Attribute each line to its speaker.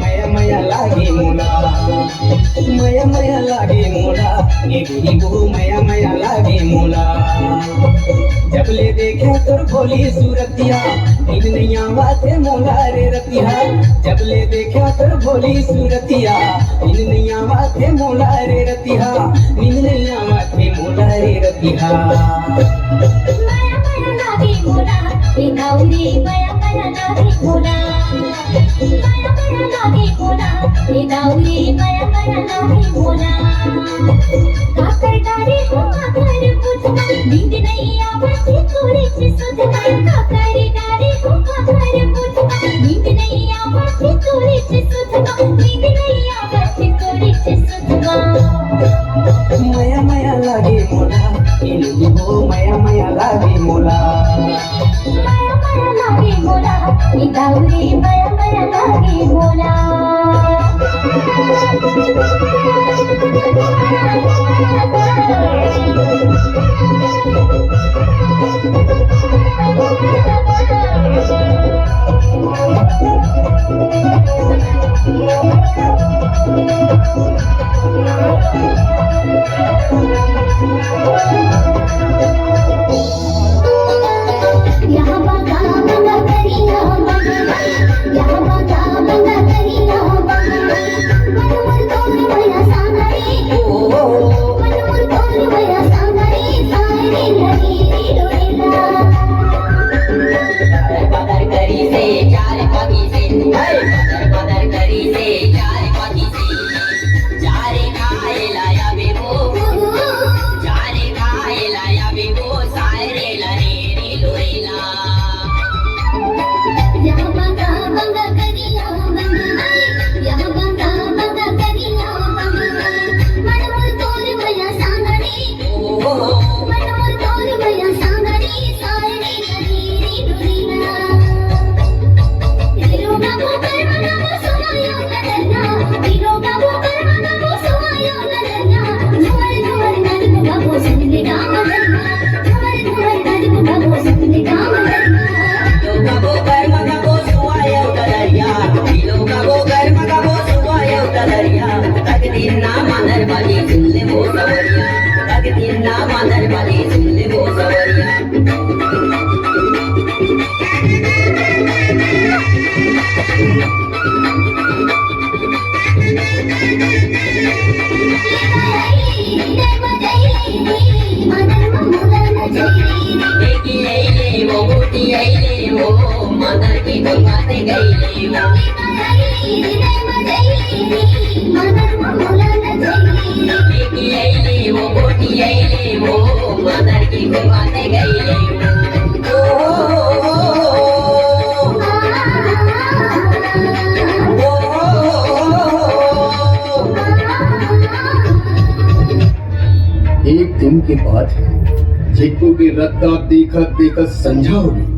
Speaker 1: मया मया लागे मोला, मया मया लागे मोला, ये गोरी वो मया मया लागे मोला। जब ले देखा तोर भोली सूरतिया, नींद नहीं आवाते मोला रे रतिया। जब ले देखा तोर भोली सूरतिया, नींद नहीं आवाते मोला रे रतिया, नींद नहीं आवाते मोला रे रतिया।
Speaker 2: मया मया लागे मोला, ये गौरी मया मया लागे मोला, मया मया लागे मोला, ये गौरी मया मया लागे मोला। काकर डारे हो काकर पुछना, नींद नहीं आवती थोड़ी सी सुधना। काकर डारे हो काकर पुछना, नींद नहीं आवती थोड़ी सी सुधना, नींद नहीं आवती थोड़ी सी सुधना।
Speaker 1: मया मया लागे मोला, ये वो मया मया लागे मोला,
Speaker 2: मया मया लागे मोला, ये गौरी मया मया लागे मोला। यहाँ बागा बागा करिया बागा, यहाँ बागा बागा करिया बागा। मनोर तोर मया सांगरे, मनोर तोर मया सांगरे, सारे लगी डोरेला।
Speaker 3: बदर करी से चार पगी से, बदर करी से चार पगी से, चारे खाए लाया बेबो, चारे खाए लाया बेबो, सारे लरे रे लोरेला।
Speaker 2: यहाँ बागा बागा करिया बागा, यहाँ बागा बागा करिया बागा। मनोर तोर मया सांगरे, मनोर तोर मया सांगरे, सारे लगी डोरेला। तिरोगा भोकर मना वो सोयो नदना, तिरोगा भोकर मना वो सोयो नदना। झुमर झुमर नद बाबो सुनले गाम दरना, झुमर झुमर नद बाबो सुनले गाम दरना।
Speaker 3: लोका बोकर मगा बो सुवायो तलरिया, लोका बोकर मगा बो सुवायो तलरिया। तक दिन ना मानर वाली सुनले वो सवरिया, तक दिन ना मानर वाली सुनले वो सवरिया। एकी आईले वो मोठी आईले वो, मदर की गुलमाते गईले वो। एकी आईले वो मोठी आईले वो, मदर की गुलमाते गईले
Speaker 4: एक दिन की बात है, जिक्कू की रद्दात देखत देखत संझा हो गई।